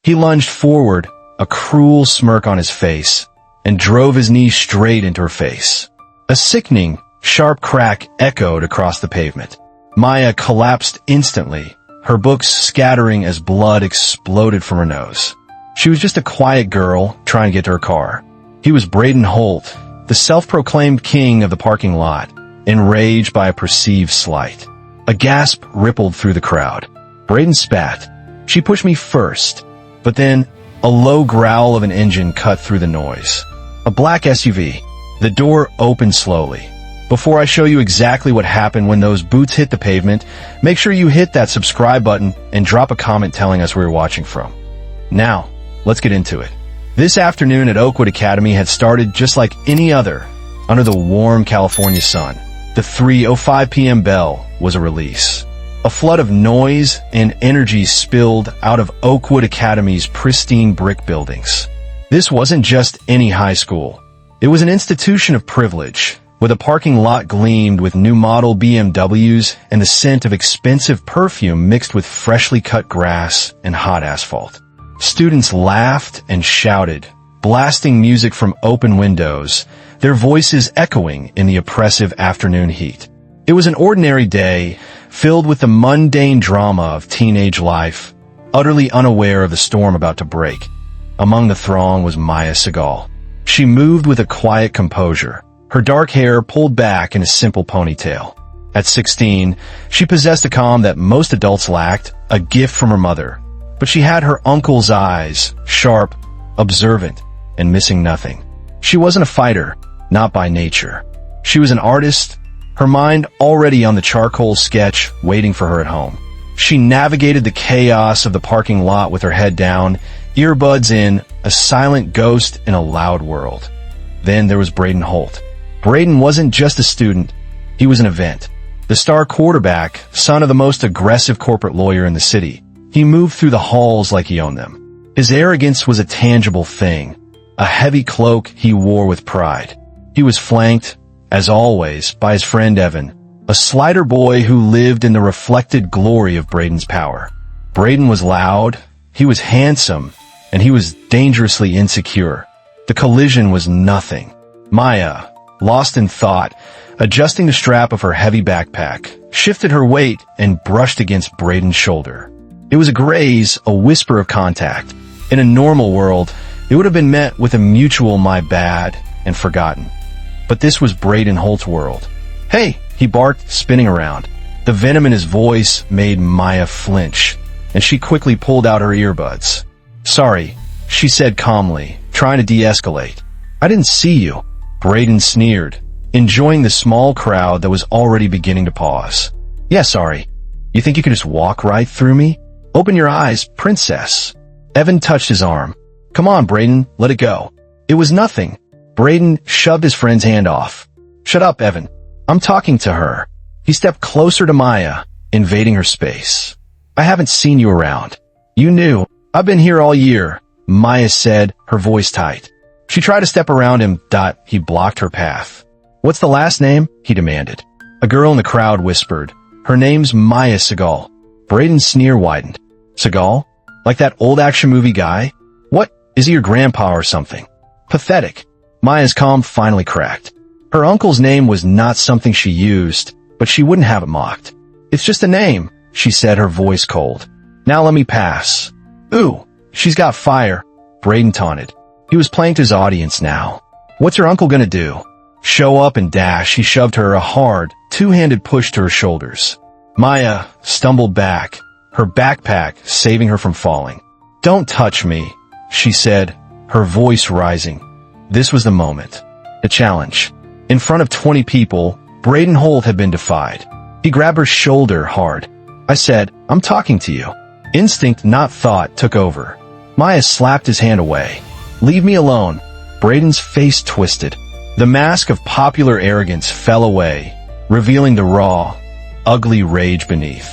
He lunged forward, a cruel smirk on his face, and drove his knee straight into her face. A sickening, sharp crack echoed across the pavement. Maya collapsed instantly, her books scattering as blood exploded from her nose. She was just a quiet girl trying to get to her car. He was Braden Holt, the self-proclaimed king of the parking lot, enraged by a perceived slight. A gasp rippled through the crowd. Braden spat. She pushed me first, but then a low growl of an engine cut through the noise. A black SUV. The door opened slowly. Before I show you exactly what happened when those boots hit the pavement, make sure you hit that subscribe button and drop a comment telling us where you're watching from. Now, let's get into it. This afternoon at Oakwood Academy had started just like any other, under the warm California sun. The 3:05 p.m. bell was a release. A flood of noise and energy spilled out of Oakwood Academy's pristine brick buildings. This wasn't just any high school. It was an institution of privilege, where the parking lot gleamed with new model BMWs and the scent of expensive perfume mixed with freshly cut grass and hot asphalt. Students laughed and shouted, blasting music from open windows, their voices echoing in the oppressive afternoon heat. It was an ordinary day, filled with the mundane drama of teenage life, utterly unaware of the storm about to break. Among the throng was Maya Seagal. She moved with a quiet composure, her dark hair pulled back in a simple ponytail. At 16, she possessed a calm that most adults lacked, a gift from her mother. But she had her uncle's eyes, sharp, observant, and missing nothing. She wasn't a fighter, not by nature. She was an artist, her mind already on the charcoal sketch waiting for her at home. She navigated the chaos of the parking lot with her head down, earbuds in, a silent ghost in a loud world. Then there was Braden Holt. Braden wasn't just a student, he was an event. The star quarterback, son of the most aggressive corporate lawyer in the city. He moved through the halls like he owned them. His arrogance was a tangible thing, a heavy cloak he wore with pride. He was flanked, as always, by his friend Evan, a slighter boy who lived in the reflected glory of Braden's power. Braden was loud, he was handsome, and he was dangerously insecure. The collision was nothing. Maya, lost in thought, adjusting the strap of her heavy backpack, shifted her weight and brushed against Braden's shoulder. It was a graze, a whisper of contact. In a normal world, it would have been met with a mutual "my bad" and forgotten. But this was Braden Holt's world. "Hey," he barked, spinning around. The venom in his voice made Maya flinch, and she quickly pulled out her earbuds. "Sorry," she said calmly, trying to de-escalate. "I didn't see you." Braden sneered, enjoying the small crowd that was already beginning to pause. "Yeah, sorry. You think you could just walk right through me? Open your eyes, princess." Evan touched his arm. "Come on, Braden, let it go." It was nothing. Braden shoved his friend's hand off. "Shut up, Evan. I'm talking to her." He stepped closer to Maya, invading her space. "I haven't seen you around." "You knew. I've been here all year," Maya said, her voice tight. She tried to step around him, he blocked her path. "What's the last name?" he demanded. A girl in the crowd whispered, "Her name's Maya Seagal." Braden's sneer widened. "Seagal? Like that old action movie guy? What, is he your grandpa or something?" Pathetic. Maya's calm finally cracked. Her uncle's name was not something she used, but she wouldn't have it mocked. "It's just a name," she said, her voice cold. "Now let me pass." "Ooh, she's got fire," Braden taunted. He was playing to his audience now. "What's your uncle gonna do?" "Show up and dash." He shoved her a hard, two-handed push to her shoulders. Maya stumbled back, her backpack saving her from falling. "Don't touch me," she said, her voice rising. This was the moment. A challenge. In front of 20 people, Braden Holt had been defied. He grabbed her shoulder hard. "I said, I'm talking to you." Instinct, not thought, took over. Maya slapped his hand away. "Leave me alone." Braden's face twisted. The mask of popular arrogance fell away, revealing the raw, ugly rage beneath.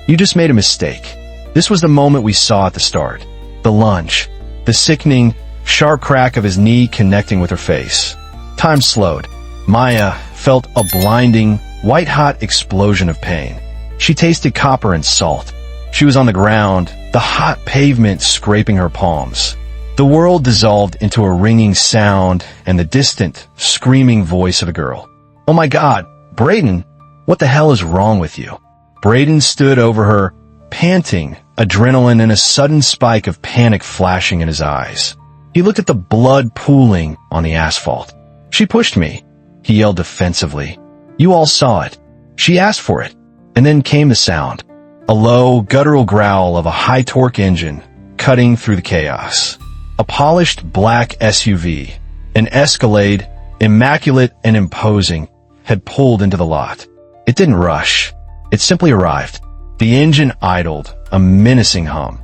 "You just made a mistake." This was the moment we saw at the start. The lunge. The sickening, sharp crack of his knee connecting with her face. Time slowed. Maya felt a blinding, white-hot explosion of pain. She tasted copper and salt. She was on the ground, the hot pavement scraping her palms. The world dissolved into a ringing sound and the distant, screaming voice of a girl. "Oh my God, Braden, what the hell is wrong with you?" Braden stood over her, panting, adrenaline and a sudden spike of panic flashing in his eyes. He looked at the blood pooling on the asphalt. "She pushed me," he yelled defensively. "You all saw it. She asked for it." And then came the sound. A low, guttural growl of a high-torque engine cutting through the chaos. A polished black SUV, an Escalade, immaculate and imposing, had pulled into the lot. It didn't rush. It simply arrived. The engine idled, a menacing hum.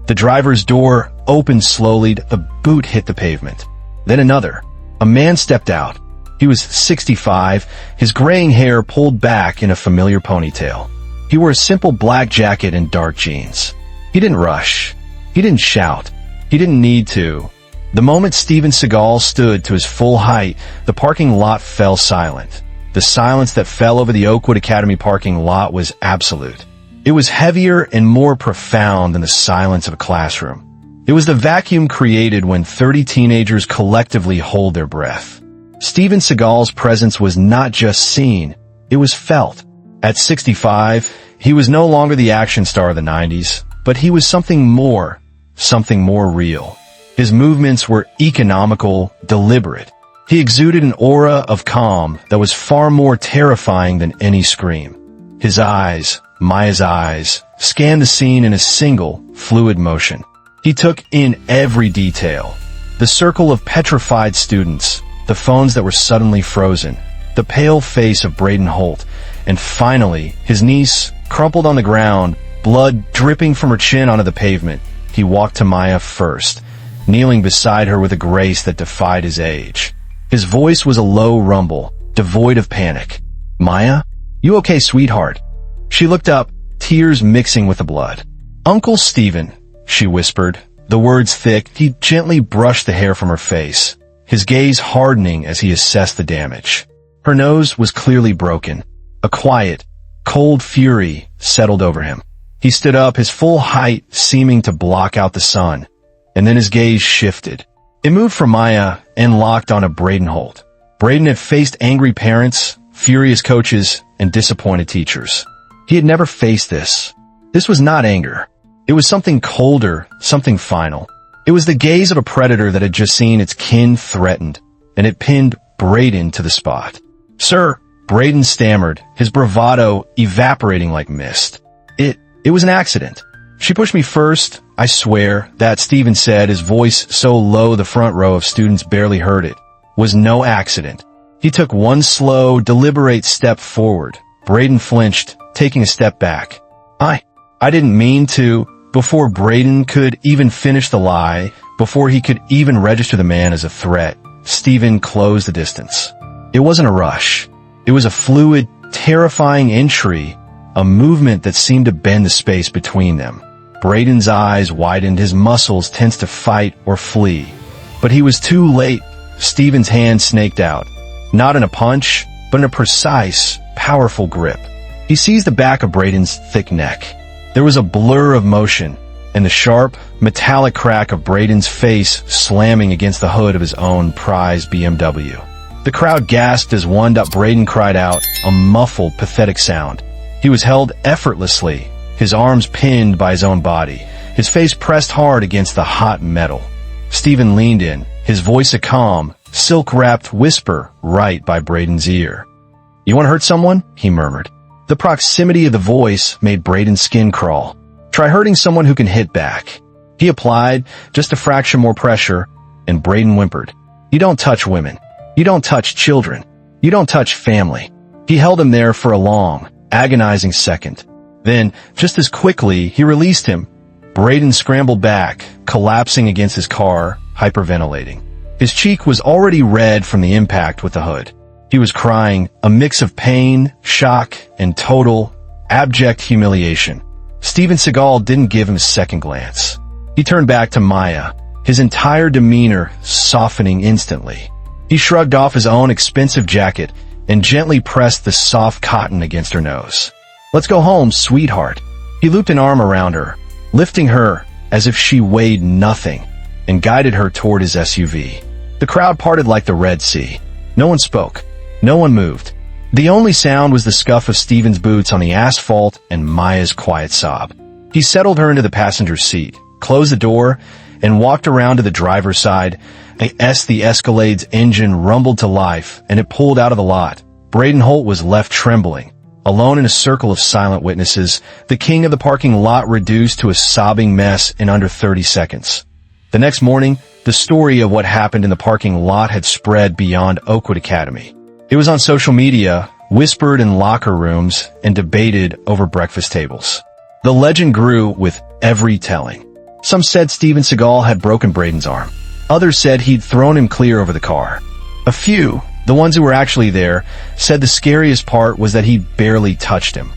The driver's door opened slowly, a boot hit the pavement. Then another. A man stepped out. He was 65, his graying hair pulled back in a familiar ponytail. He wore a simple black jacket and dark jeans. He didn't rush. He didn't shout. He didn't need to. The moment Steven Seagal stood to his full height, the parking lot fell silent. The silence that fell over the Oakwood Academy parking lot was absolute. It was heavier and more profound than the silence of a classroom. It was the vacuum created when 30 teenagers collectively hold their breath. Steven Seagal's presence was not just seen, it was felt. At 65, he was no longer the action star of the 90s, but he was something more real. His movements were economical, deliberate. He exuded an aura of calm that was far more terrifying than any scream. His eyes, Maya's eyes, scanned the scene in a single, fluid motion. He took in every detail. The circle of petrified students, the phones that were suddenly frozen, the pale face of Braden Holt, and finally, his niece, crumpled on the ground, blood dripping from her chin onto the pavement. He walked to Maya first, kneeling beside her with a grace that defied his age. His voice was a low rumble, devoid of panic. "Maya? You okay, sweetheart?" She looked up, tears mixing with the blood. "Uncle Steven," she whispered, the words thick. He gently brushed the hair from her face, his gaze hardening as he assessed the damage. Her nose was clearly broken. A quiet, cold fury settled over him. He stood up, his full height seeming to block out the sun, and then his gaze shifted. It moved from Maya and locked onto Braden Holt. Braden had faced angry parents, furious coaches, and disappointed teachers. He had never faced this. This was not anger. It was something colder, something final. It was the gaze of a predator that had just seen its kin threatened, and it pinned Braden to the spot. "Sir," Braden stammered, his bravado evaporating like mist. It was an accident. She pushed me first, I swear," that Steven said, his voice so low the front row of students barely heard it. "Was no accident." He took one slow, deliberate step forward. Braden flinched, taking a step back. I didn't mean to." Before Braden could even finish the lie, before he could even register the man as a threat, Steven closed the distance. It wasn't a rush. It was a fluid, terrifying entry, a movement that seemed to bend the space between them. Braden's eyes widened, his muscles tensed to fight or flee. But he was too late. Steven's hand snaked out, not in a punch, but in a precise, powerful grip. He seized the back of Braden's thick neck. There was a blur of motion, and the sharp, metallic crack of Braden's face slamming against the hood of his own prized BMW. The crowd gasped as one. Braden cried out, a muffled, pathetic sound. He was held effortlessly, his arms pinned by his own body, his face pressed hard against the hot metal. Steven leaned in, his voice a calm, silk-wrapped whisper right by Braden's ear. "You want to hurt someone?" he murmured. The proximity of the voice made Braden's skin crawl. "Try hurting someone who can hit back." He applied just a fraction more pressure, and Braden whimpered. "You don't touch women. You don't touch children. You don't touch family." He held him there for a long, agonizing second. Then, just as quickly, he released him. Braden scrambled back, collapsing against his car, hyperventilating. His cheek was already red from the impact with the hood. He was crying, a mix of pain, shock, and total, abject humiliation. Steven Seagal didn't give him a second glance. He turned back to Maya, his entire demeanor softening instantly. He shrugged off his own expensive jacket and gently pressed the soft cotton against her nose. "Let's go home, sweetheart." He looped an arm around her, lifting her as if she weighed nothing, and guided her toward his SUV. The crowd parted like the Red Sea. No one spoke. No one moved. The only sound was the scuff of Steven's boots on the asphalt and Maya's quiet sob. He settled her into the passenger seat, closed the door, and walked around to the driver's side. As the Escalade's engine rumbled to life and it pulled out of the lot, Braden Holt was left trembling, alone in a circle of silent witnesses, the king of the parking lot reduced to a sobbing mess in under 30 seconds. The next morning, the story of what happened in the parking lot had spread beyond Oakwood Academy. It was on social media, whispered in locker rooms, and debated over breakfast tables. The legend grew with every telling. Some said Steven Seagal had broken Braden's arm. Others said he'd thrown him clear over the car. A few, the ones who were actually there, said the scariest part was that he'd barely touched him.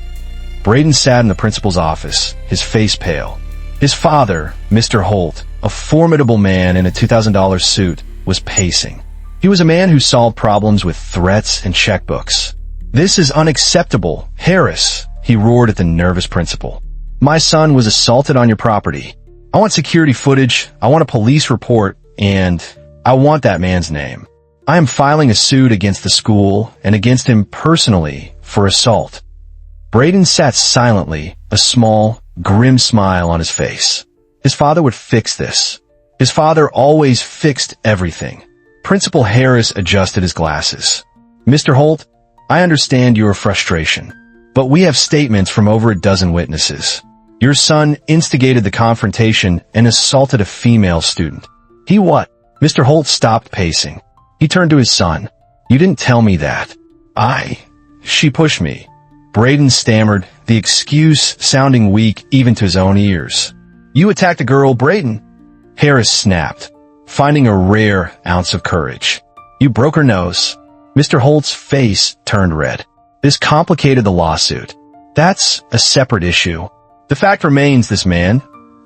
Braden sat in the principal's office, his face pale. His father, Mr. Holt, a formidable man in a $2,000 suit, was pacing. He was a man who solved problems with threats and checkbooks. "This is unacceptable, Harris," he roared at the nervous principal. "My son was assaulted on your property. I want security footage, I want a police report, and I want that man's name. I am filing a suit against the school and against him personally for assault." Braden sat silently, a small, grim smile on his face. His father would fix this. His father always fixed everything. Principal Harris adjusted his glasses. "Mr. Holt, I understand your frustration, but we have statements from over a dozen witnesses. Your son instigated the confrontation and assaulted a female student." "He what?" Mr. Holt stopped pacing. He turned to his son. "You didn't tell me that." She pushed me." Braden stammered, the excuse sounding weak even to his own ears. "You attacked a girl, Braden?" Harris snapped, finding a rare ounce of courage. "You broke her nose." Mr. Holt's face turned red. This complicated the lawsuit. "That's a separate issue. The fact remains this man,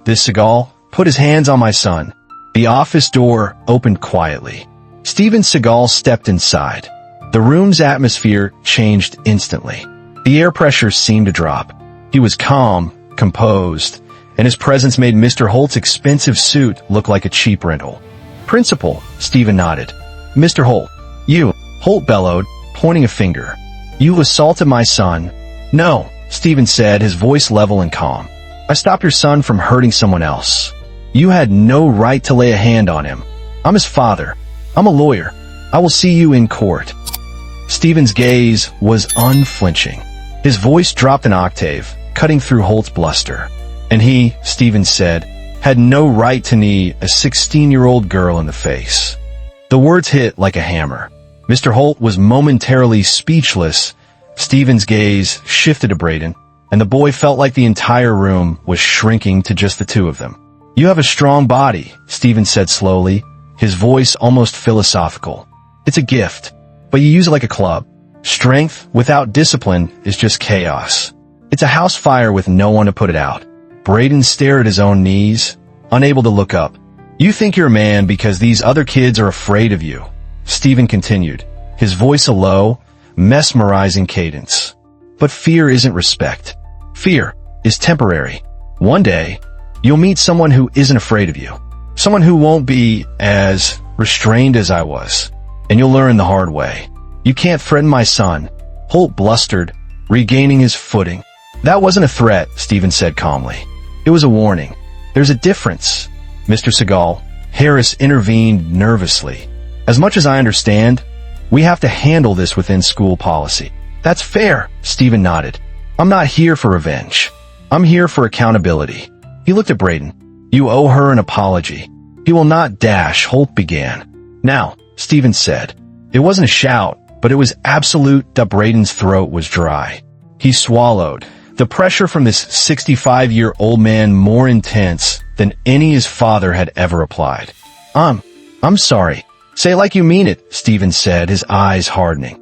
this Seagal, put his hands on my son." The office door opened quietly. Steven Seagal stepped inside. The room's atmosphere changed instantly. The air pressure seemed to drop. He was calm, composed, and his presence made Mr. Holt's expensive suit look like a cheap rental. "Principal," Steven nodded. "Mr. Holt, you," Holt bellowed, pointing a finger. "You assaulted my son." "No," Steven said, his voice level and calm. "I stopped your son from hurting someone else. You had no right to lay a hand on him. I'm his father. I'm a lawyer. I will see you in court." Steven's gaze was unflinching. His voice dropped an octave, cutting through Holt's bluster. "And he," Steven said, "had no right to knee a 16-year-old girl in the face." The words hit like a hammer. Mr. Holt was momentarily speechless. Steven's gaze shifted to Braden, and the boy felt like the entire room was shrinking to just the two of them. "You have a strong body," Steven said slowly, his voice almost philosophical. "It's a gift, but you use it like a club. Strength without discipline is just chaos. It's a house fire with no one to put it out." Braden stared at his own knees, unable to look up. "You think you're a man because these other kids are afraid of you," Steven continued, his voice a low, mesmerizing cadence. "But fear isn't respect. Fear is temporary. One day, you'll meet someone who isn't afraid of you. Someone who won't be as restrained as I was. And you'll learn the hard way. You can't threaten my son." Holt blustered, regaining his footing. "That wasn't a threat," Steven said calmly. "It was a warning. There's a difference." "Mr. Seagal," Harris intervened nervously. "As much as I understand, we have to handle this within school policy." "That's fair," Steven nodded. "I'm not here for revenge. I'm here for accountability." He looked at Braden. "You owe her an apology." "He will not dash," Holt began. "Now," Steven said. It wasn't a shout, but it was absolute that Braden's throat was dry. He swallowed, the pressure from this 65-year-old man more intense than any his father had ever applied. I'm sorry." "Say it like you mean it," Steven said, his eyes hardening.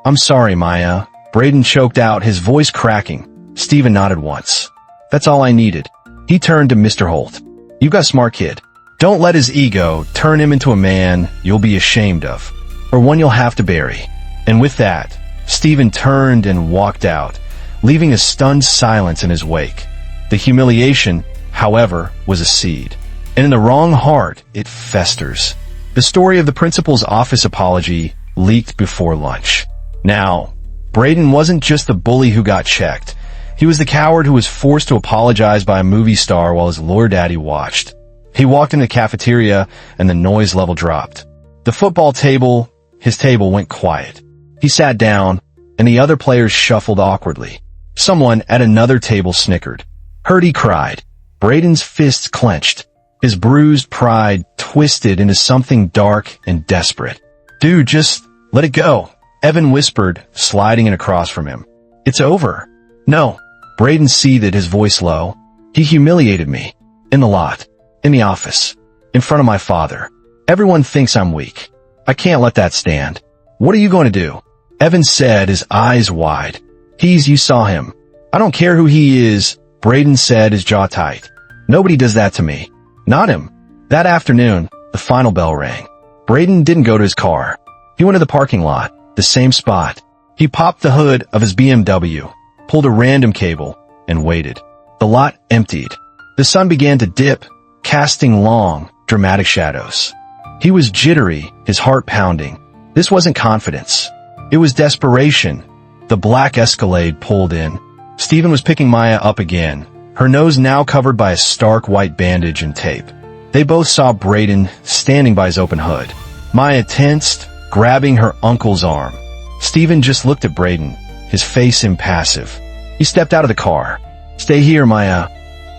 "I'm sorry, Maya." Braden choked out, his voice cracking. Steven nodded once. "That's all I needed." He turned to Mr. Holt. "You've got a smart kid. Don't let his ego turn him into a man you'll be ashamed of, or one you'll have to bury." And with that, Steven turned and walked out, leaving a stunned silence in his wake. The humiliation however, was a seed. And in the wrong heart, it festers. The story of the principal's office apology leaked before lunch. Now, Braden wasn't just the bully who got checked. He was the coward who was forced to apologize by a movie star while his lawyer daddy watched. He walked into the cafeteria and the noise level dropped. The football table, his table, went quiet. He sat down and the other players shuffled awkwardly. Someone at another table snickered. Hurdy cried. Braden's fists clenched. His bruised pride twisted into something dark and desperate. Dude, just let it go, Evan whispered, sliding in across from him. It's over. No. Braden seethed, his voice low. He humiliated me. In the lot. In the office. In front of my father. Everyone thinks I'm weak. I can't let that stand. What are you going to do? Evan said, his eyes wide. You saw him. I don't care who he is, Braden said, his jaw tight. Nobody does that to me. Not him. That afternoon, the final bell rang. Braden didn't go to his car. He went to the parking lot, the same spot. He popped the hood of his BMW, pulled a random cable, and waited. The lot emptied. The sun began to dip, casting long, dramatic shadows. He was jittery, his heart pounding. This wasn't confidence. It was desperation. The black Escalade pulled in. Steven was picking Maya up again, her nose now covered by a stark white bandage and tape. They both saw Braden standing by his open hood. Maya tensed, grabbing her uncle's arm. Steven just looked at Braden, his face impassive. He stepped out of the car. Stay here, Maya.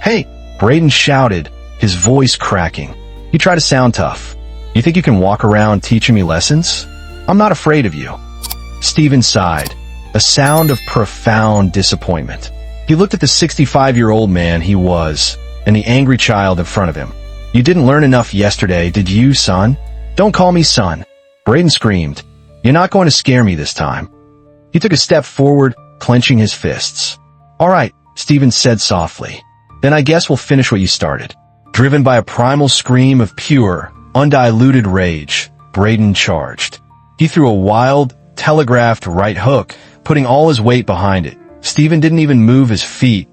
Hey, Braden shouted, his voice cracking. He tried to sound tough. You think you can walk around teaching me lessons? I'm not afraid of you. Steven sighed, a sound of profound disappointment. He looked at the 65-year-old man he was, and the angry child in front of him. You didn't learn enough yesterday, did you, son? Don't call me son. Braden screamed. You're not going to scare me this time. He took a step forward, clenching his fists. All right, Steven said softly. Then I guess we'll finish what you started. Driven by a primal scream of pure, undiluted rage, Braden charged. He threw a wild, telegraphed right hook, putting all his weight behind it. Steven didn't even move his feet,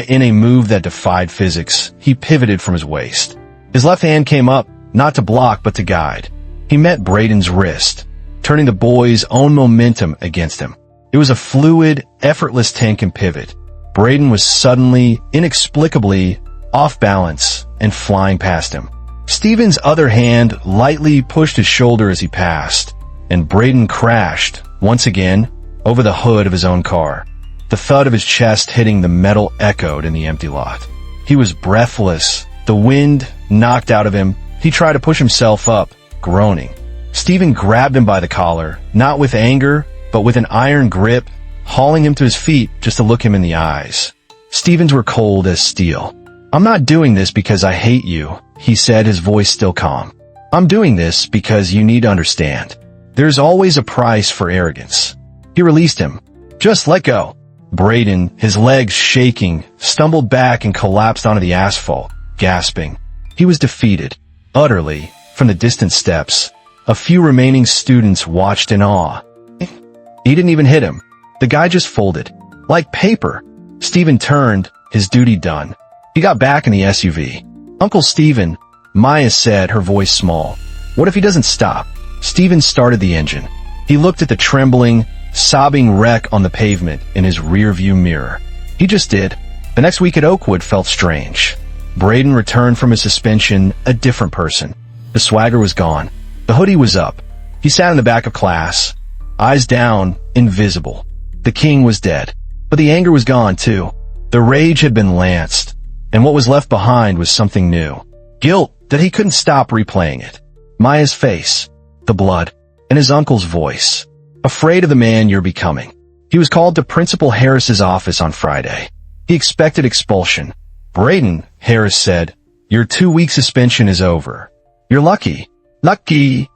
in a move that defied physics. He pivoted from his waist. His left hand came up, not to block but to guide. He met Braden's wrist, turning the boy's own momentum against him. It was a fluid, effortless tank and pivot. Braden was suddenly, inexplicably, off balance and flying past him. Steven's other hand lightly pushed his shoulder as he passed, and Braden crashed, once again, over the hood of his own car. The thud of his chest hitting the metal echoed in the empty lot. He was breathless, the wind knocked out of him. He tried to push himself up, groaning. Steven grabbed him by the collar, not with anger, but with an iron grip, hauling him to his feet just to look him in the eyes. Steven's were cold as steel. I'm not doing this because I hate you, he said, his voice still calm. I'm doing this because you need to understand. There's always a price for arrogance. He released him. Just let go. Braden, his legs shaking, stumbled back and collapsed onto the asphalt, gasping. He was defeated, utterly, from the distant steps. A few remaining students watched in awe. He didn't even hit him. The guy just folded. Like paper. Steven turned, his duty done. He got back in the SUV. Uncle Steven, Maya said, her voice small. What if he doesn't stop? Steven started the engine. He looked at the trembling, sobbing wreck on the pavement in his rearview mirror. He just did. The next week at Oakwood felt strange. Braden returned from his suspension a different person. The swagger was gone. The hoodie was up. He sat in the back of class, eyes down, invisible. The king was dead. But the anger was gone too. The rage had been lanced, and what was left behind was something new. Guilt that he couldn't stop replaying it. Maya's face, the blood, and his uncle's voice. Afraid of the man you're becoming. He was called to Principal Harris's office on Friday. He expected expulsion. Braden, Harris said, your 2-week suspension is over. You're lucky. Lucky.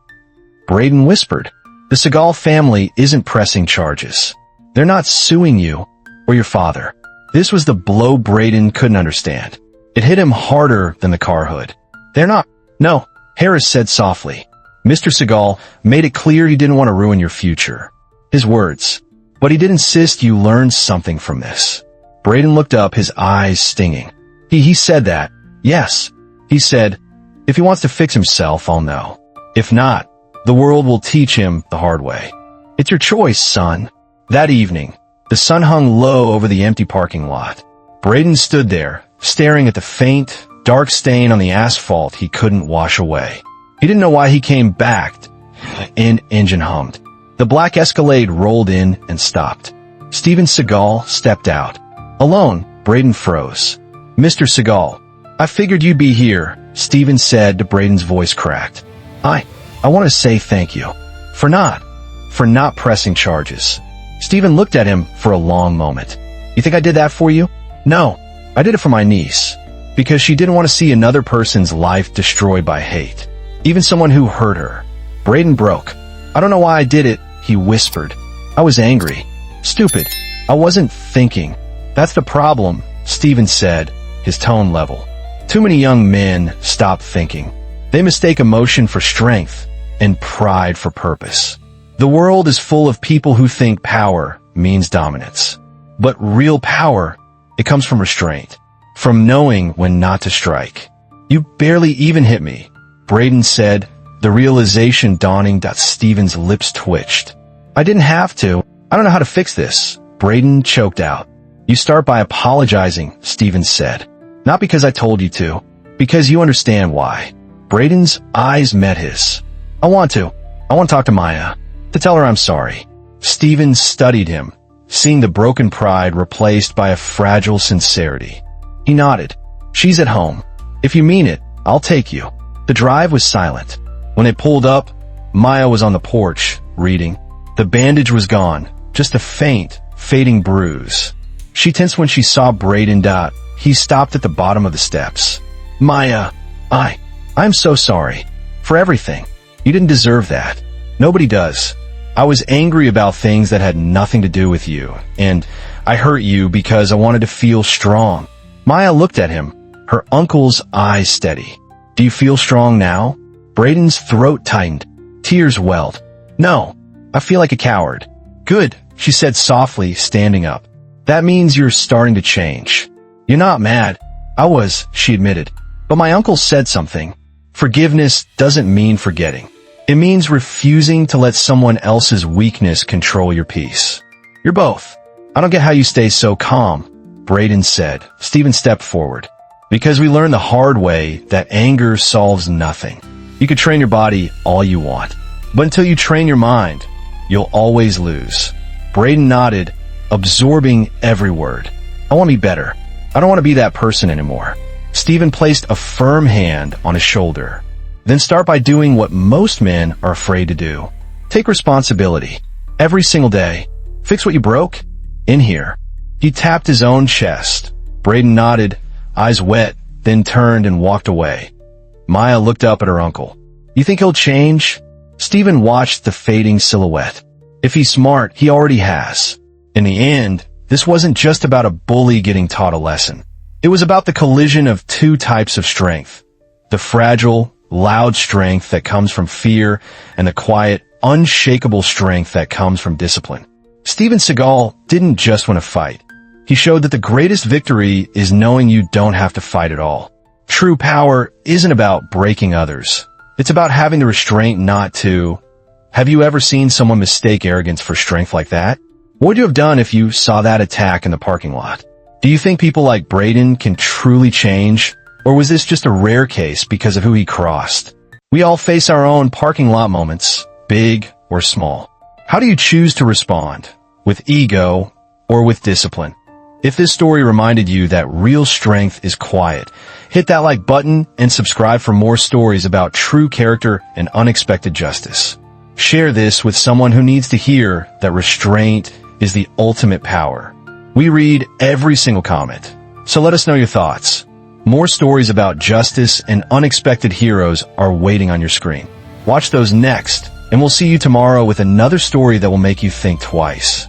Braden whispered. The Seagal family isn't pressing charges. They're not suing you or your father. This was the blow Braden couldn't understand. It hit him harder than the car hood. They're not. No, Harris said softly. Mr. Seagal made it clear he didn't want to ruin your future. His words. But he did insist you learn something from this. Braden looked up, his eyes stinging. He said that. Yes. He said, if he wants to fix himself, I'll know. If not, the world will teach him the hard way. It's your choice, son. That evening, the sun hung low over the empty parking lot. Braden stood there, staring at the faint, dark stain on the asphalt he couldn't wash away. He didn't know why he came back. An engine hummed. The black Escalade rolled in and stopped. Steven Seagal stepped out. Alone, Braden froze. Mr. Seagal, I figured you'd be here, Steven said. Braden's voice cracked. I want to say thank you. For not pressing charges. Steven looked at him for a long moment. You think I did that for you? No, I did it for my niece. Because she didn't want to see another person's life destroyed by hate. Even someone who hurt her. Braden broke. I don't know why I did it, he whispered. I was angry. Stupid. I wasn't thinking. That's the problem, Steven said, his tone level. Too many young men stop thinking. They mistake emotion for strength and pride for purpose. The world is full of people who think power means dominance. But real power, it comes from restraint. From knowing when not to strike. You barely even hit me, Braden said, the realization dawning. Steven's lips twitched. I didn't have to. I don't know how to fix this, Braden choked out. You start by apologizing, Steven said. Not because I told you to, because you understand why. Braden's eyes met his. I want to talk to Maya, to tell her I'm sorry. Steven studied him, seeing the broken pride replaced by a fragile sincerity. He nodded. She's at home. If you mean it, I'll take you. The drive was silent. When they pulled up, Maya was on the porch, reading. The bandage was gone, just a faint, fading bruise. She tensed when she saw Braden. He stopped at the bottom of the steps. Maya, I'm so sorry. For everything. You didn't deserve that. Nobody does. I was angry about things that had nothing to do with you, and I hurt you because I wanted to feel strong. Maya looked at him, her uncle's eyes steady. Do you feel strong now? Braden's throat tightened. Tears welled. No, I feel like a coward. Good, she said softly, standing up. That means you're starting to change. You're not mad. I was, she admitted. But my uncle said something. Forgiveness doesn't mean forgetting. It means refusing to let someone else's weakness control your peace. You're both. I don't get how you stay so calm, Braden said. Steven stepped forward. Because we learned the hard way that anger solves nothing. You can train your body all you want, but until you train your mind, you'll always lose. Braden nodded, absorbing every word. I want to be better. I don't want to be that person anymore. Steven placed a firm hand on his shoulder. Then start by doing what most men are afraid to do. Take responsibility. Every single day. Fix what you broke. In here. He tapped his own chest. Braden nodded, eyes wet, then turned and walked away. Maya looked up at her uncle. You think he'll change? Steven watched the fading silhouette. If he's smart, he already has. In the end, this wasn't just about a bully getting taught a lesson. It was about the collision of two types of strength. The fragile, loud strength that comes from fear and the quiet, unshakable strength that comes from discipline. Steven Seagal didn't just win a fight. He showed that the greatest victory is knowing you don't have to fight at all. True power isn't about breaking others. It's about having the restraint not to. Have you ever seen someone mistake arrogance for strength like that? What would you have done if you saw that attack in the parking lot? Do you think people like Braden can truly change? Or was this just a rare case because of who he crossed? We all face our own parking lot moments, big or small. How do you choose to respond? With ego or with discipline? If this story reminded you that real strength is quiet, hit that like button and subscribe for more stories about true character and unexpected justice. Share this with someone who needs to hear that restraint is the ultimate power. We read every single comment, so let us know your thoughts. More stories about justice and unexpected heroes are waiting on your screen. Watch those next, and we'll see you tomorrow with another story that will make you think twice.